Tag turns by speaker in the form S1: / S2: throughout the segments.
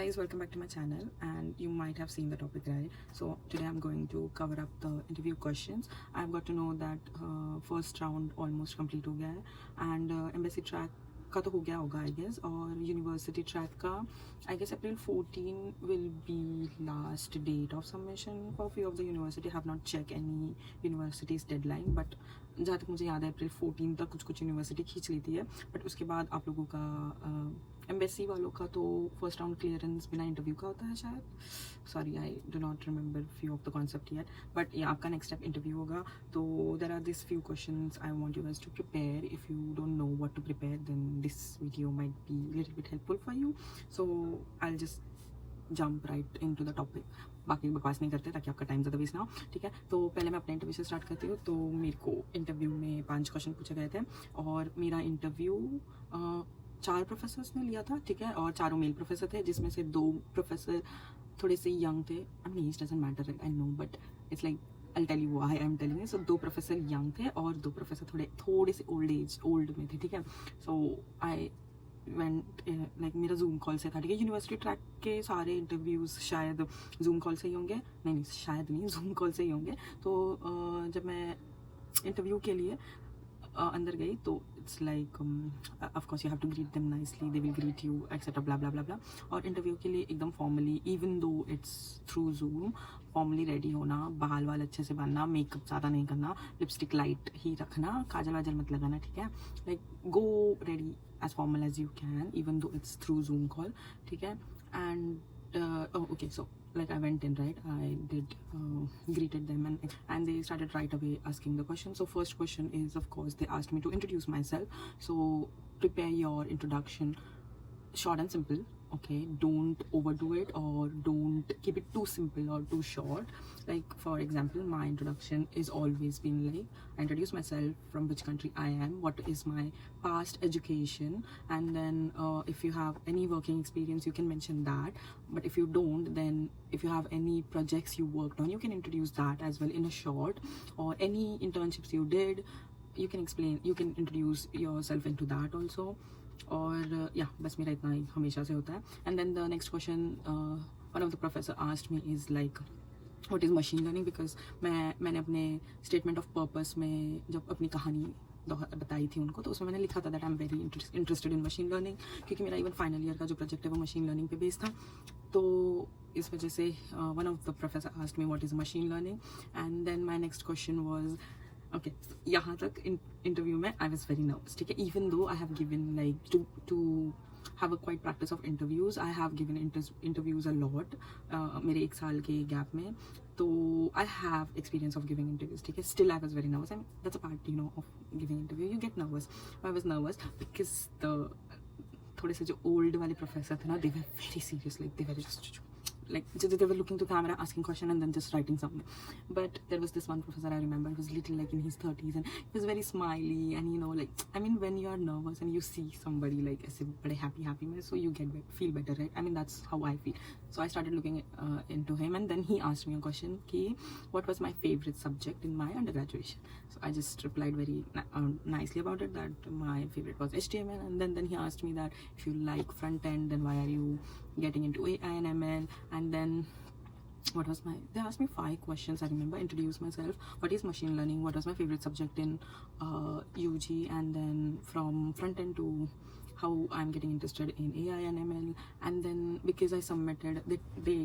S1: guys, welcome back to my channel, and you might have seen the topic, right? So today I'm going to cover up the interview questions. I've got to know that first round almost complete हो गया है and embassy track का तो हो गया होगा I guess, और university track का I guess April 14 will be last date of submission for few of the university. I have not checked any university's deadline, but जहाँ तक मुझे याद है April 14 तक कुछ यूनिवर्सिटी खींच लेती है, बट उसके बाद आप लोगों का एम्बेसी वालों का तो फर्स्ट राउंड क्लियरेंस बिना इंटरव्यू का होता है शायद. Sorry, I do not remember few of the concept yet, but ये आपका नेक्स्ट स्टेप इंटरव्यू होगा. तो there are this few questions I want you guys to prepare. If you don't know what to prepare then this video might be little bit helpful for you. So I will just jump right into the topic. बाकी बकवास नहीं करते ताकि आपका time ज़्यादा waste ना हो, ठीक है. तो पहले मैं अपने इंटरव्यू से स्टार्ट करती हूँ. तो मेरे को इंटरव्यू में 5 क्वेश्चन पूछे गए थे और मेरा इंटरव्यू 4 प्रोफेसर्स ने लिया था, ठीक है, और चारों मेल प्रोफेसर थे, जिसमें से 2 प्रोफेसर थोड़े से यंग थे. I mean age doesn't matter, I know, but it's like I'll tell you why I'm telling you. So 2 professor young थे और 2 प्रोफेसर थोड़े से ओल्ड में थे, ठीक है. सो आई वेंट लाइक मेरा जूम कॉल से था, ठीक है. यूनिवर्सिटी ट्रैक के सारे इंटरव्यूज़ शायद जूम कॉल से ही होंगे. नहीं, शायद नहीं, जूम कॉल से ही होंगे. तो जब मैं इंटरव्यू के लिए अंदर गई तो it's like of course you have to greet them nicely, they will greet you etcetera blah blah blah blah. और इंटरव्यू के लिए एकदम formally, even though it's through Zoom, formally ready होना, बाल वाल अच्छे से बांधना, मेकअप ज़्यादा नहीं करना, लिपस्टिक लाइट ही रखना, काजल वाजल मत लगाना, ठीक है. Like go ready as formal as you can even though it's through Zoom call, ठीक है. And okay, so like I went in, right, I did greeted them and they started right away asking the question. So first question is, of course, they asked me to introduce myself. So prepare your introduction short and simple, okay. Don't overdo it or don't keep it too simple or too short. Like for example, my introduction is always been like, I introduce myself, from which country I am, what is my past education, and then if you have any working experience you can mention that. But if you don't, then if you have any projects you worked on, you can introduce that as well in a short, or any internships you did, you can explain, you can introduce yourself into that also. और या बस मेरा इतना ही हमेशा से होता है. And then the next question one of the professor asked me is like what is machine learning, because मैंने अपने स्टेटमेंट ऑफ पर्पस में जब अपनी कहानी बताई थी उनको, तो उसमें मैंने लिखा था that I am very interested in machine learning, क्योंकि मेरा इवन फाइनल ईयर का जो प्रोजेक्ट है वो मशीन लर्निंग पे बेस्ड था. तो इस वजह से one of the professor asked me what is machine learning. And then my next question was okay, यहाँ तक इंटरव्यू में आई वॉज वेरी नर्वस, ठीक है. Even though I have given like to have a quite practice of interviews, I have given interviews a lot मेरे 1 साल के gap में. तो I have experience of giving interviews, ठीक है. Still I was very nervous, and that's a part, you know, of giving interview. You get nervous. I was nervous because the थोड़े से जो ओल्ड वाले प्रोफेसर थे ना, they were very serious, like they were just like they were looking to camera, asking question and then just writing something. But there was this one professor I remember, he was little like in his 30s, and he was very smiley, and you know, like, I mean, when you are nervous and you see somebody like as a very happy man, so you feel better, right? I mean, that's how I feel. So I started looking into him, and then he asked me a question ki what was my favorite subject in my undergraduation. So I just replied very nicely about it, that my favorite was HTML. And then he asked me that if you like front end, then why are you getting into AI and ML? And then they asked me 5 questions, I remember. Introduce myself, what is machine learning, what was my favorite subject in UG, and then from front end to how I'm getting interested in AI and ML. And then because I submitted, they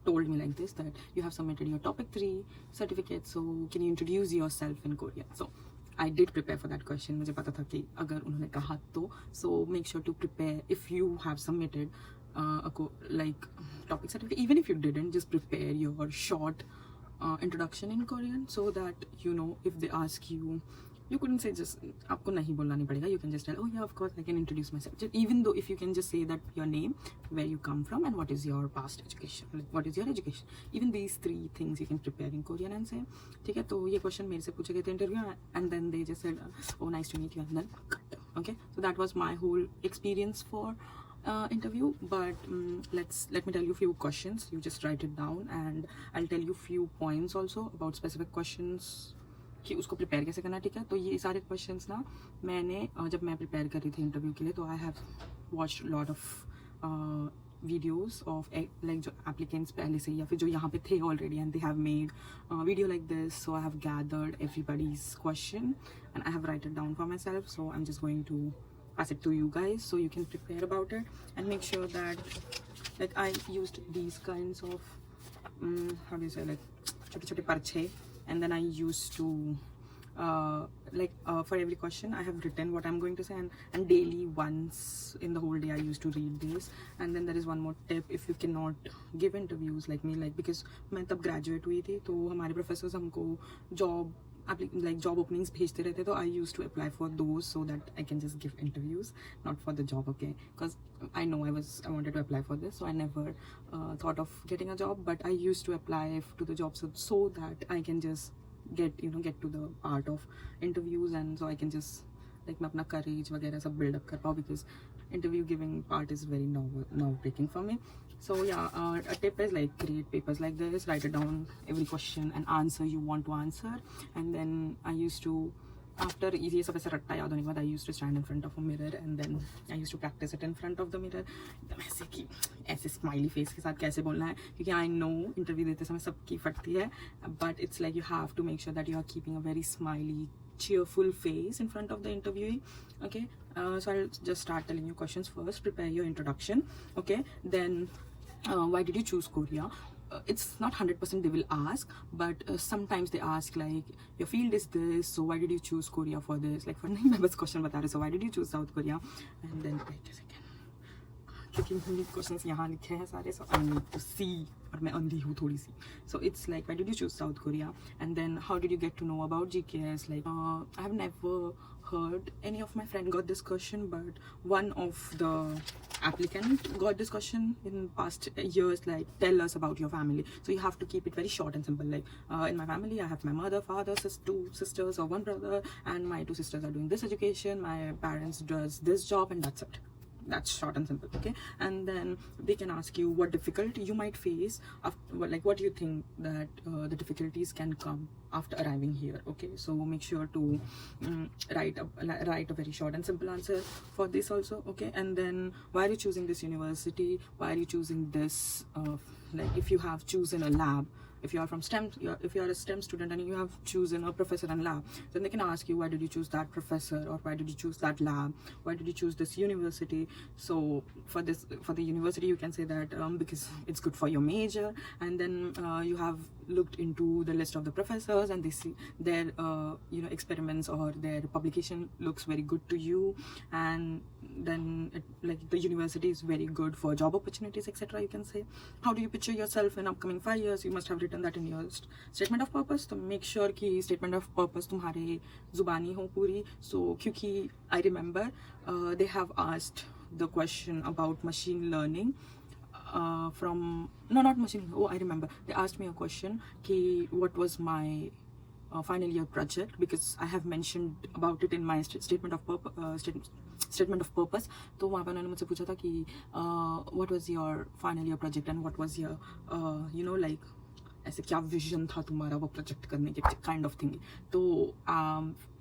S1: told me like this, that you have submitted your topic 3 certificate, so can you introduce yourself in Korean? So I did prepare for that question. मुझे पता था कि अगर उन्होंने कहा तो, so make sure to prepare if you have submitted like topic certificate. Even if you didn't, just prepare your short introduction in Korean, so that you know if they ask you, you couldn't say just आपको नहीं बोलना नहीं पड़ेगा. You can just tell, oh yeah, of course I can introduce myself. Just, even though if you can just say that your name, where you come from, and what is your past education, like what is your education. Even these 3 things you can prepare in Korean and say, ठीक है. तो ये question मेरे से पूछे गए थे interview, and then they just said, oh nice to meet you, and then cut. Okay, so that was my whole experience for interview. But let me tell you few questions. You just write it down, and I'll tell you few points also about specific questions कि उसको prepare कैसे करना, ठीक है. तो ये सारे questions ना मैंने जब मैं प्रिपेयर कर रही थी इंटरव्यू के लिए, तो I have watched lot of videos of like जो applicants पहले से या फिर जो यहाँ पे थे already and they have made a video like this. So I have gathered everybody's question and I have written it down for myself. So I'm just going to pass it to you guys so you can prepare about it and make sure that like I used these kinds of how do you say, like chote chote parche, and then I used to for every question I have written what I'm going to say, and daily once in the whole day I used to read this. And then there is one more tip: if you cannot give interviews like me, like because मैं तब graduate हुई थी तो हमारे professors हमको job openings भेजते रहते, तो I used to apply for those so that I can just give interviews, not for the job, okay? Because I know I wanted to apply for this, so I never thought of getting a job, but I used to apply to the jobs so that I can just get to the part of interviews, and so I can just like मैं अपना courage वगैरह सब build up कर पाऊँ, because interview giving part is very nerve-breaking for me. So yeah, a tip is like create papers like this, write it down every question and answer you want to answer, and then I used to, after ये सब ऐसे रट्टा याद होने के बाद I used to stand in front of a mirror and then I used to practice it in front of the mirror, एकदम ऐसे कि ऐसे स्माइली फेस के साथ कैसे बोलना है, क्योंकि I know इंटरव्यू देते समय सबकी फटती है, but it's like you have to make sure that you are keeping a very smiley, cheerful face in front of the interviewee, okay? So I'll just start telling you questions first. Prepare your introduction, okay? Then why did you choose Korea? It's not 100% they will ask, but sometimes they ask like your field is this, so why did you choose Korea for this? Like for नहीं मैं बस question बता रही, so why did you choose South Korea? And then wait a second, क्योंकि मुझे questions यहाँ लिखे हैं सारे, so I need to see, और मैं अंधी हूँ थोड़ी सी. So it's like why did you choose South Korea? And then how did you get to know about GKS? Like I have never heard any of my friend got this question, but one of the applicant got this question in past years, like tell us about your family. So you have to keep it very short and simple, like in my family I have my mother, father, two sisters or one brother, and my two sisters are doing this education, my parents does this job, and that's it. That's short and simple, okay? And then they can ask you what difficulty you might face after, like what do you think that the difficulties can come after arriving here, okay? So make sure to write a very short and simple answer for this also, okay? And then why are you choosing this university? Why are you choosing this like if you have chosen a lab, if you are from STEM, if you are a STEM student and you have chosen a professor and lab, then they can ask you why did you choose that professor, or why did you choose that lab, why did you choose this university? So for the university you can say that because it's good for your major, and then you have looked into the list of the professors and they see their experiments or their publication looks very good to you, and then like the university is very good for job opportunities, etc. You can say how do you picture yourself in upcoming 5 years? You must have written that in your statement of purpose, तो make sure कि statement of purpose तुम्हारे जुबानी हो पूरी. So क्योंकि I remember they have asked the question about machine learning not machine, I remember they asked me a question कि what was my final year project, because I have mentioned about it in my statement of purpose. तो वहाँ पर उन्होंने मुझसे पूछा था कि what was your final year project and what was your like ऐसे क्या vision था तुम्हारा वो project करने के kind of thing. तो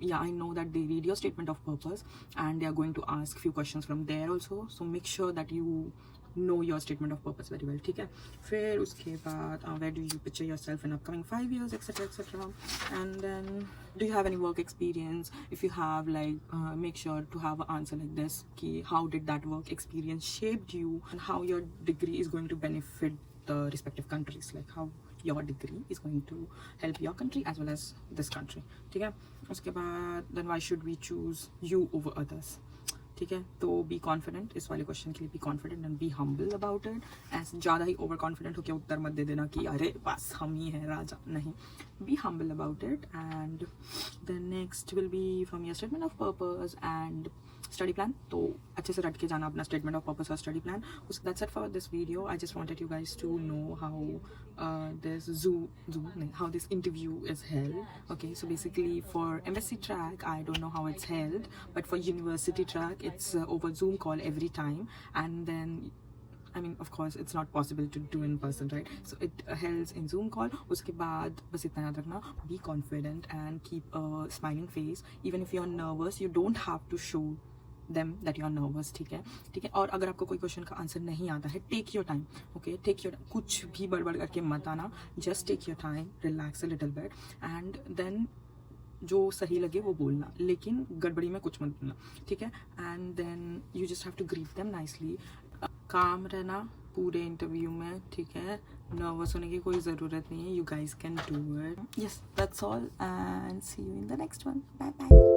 S1: yeah, I know that they read your statement of purpose and they are going to ask few questions from there also, so make sure that you know your statement of purpose very well, ठीक है? फिर उसके बाद where do you picture yourself in upcoming 5 years, etc, etc. And then do you have any work experience? If you have, like make sure to have an answer like this कि how did that work experience shaped you, and how your degree is going to benefit the respective countries, like how your degree is going to help your country as well as this country, ठीक है? उसके बाद then why should we choose you over others, ठीक है? तो be confident, इस वाले question के लिए be confident and B humble about it. ऐसे ज़्यादा ही ओवर कॉन्फिडेंट होकर उत्तर मत दे देना कि अरे बस हम ही हैं राजा, नहीं. Be humble about it. And the next will be from your statement of purpose and study plan. तो अच्छे से रट के जाना अपना स्टेटमेंट ऑफ पर्पस और study plan. That's it for this video. I just wanted you guys to know how this interview is held. Okay, so basically for embassy track I don't know how it's held, but for university track it's over Zoom call every time, and then I mean of course it's not possible to do in person, right? So it held in Zoom call. उसके बाद बस इतना याद रखना, be confident and keep a smiling face. Even if you're nervous, you don't have to show them that you are nervous, ठीक है। और अगर आपको कोई क्वेश्चन का आंसर नहीं आता है, take your time, okay, take your, कुछ भी बड़बड़ करके मत आना, just take your time, relax a little bit and then जो सही लगे वो बोलना, लेकिन गड़बड़ी में कुछ मत बोलना, ठीक है। And then you just have to greet them nicely, calm रहना पूरे इंटरव्यू में, ठीक है, नर्वस होने की कोई ज़रूरत नहीं है, you guys can do it, yes that's all and see you in the next one, bye bye.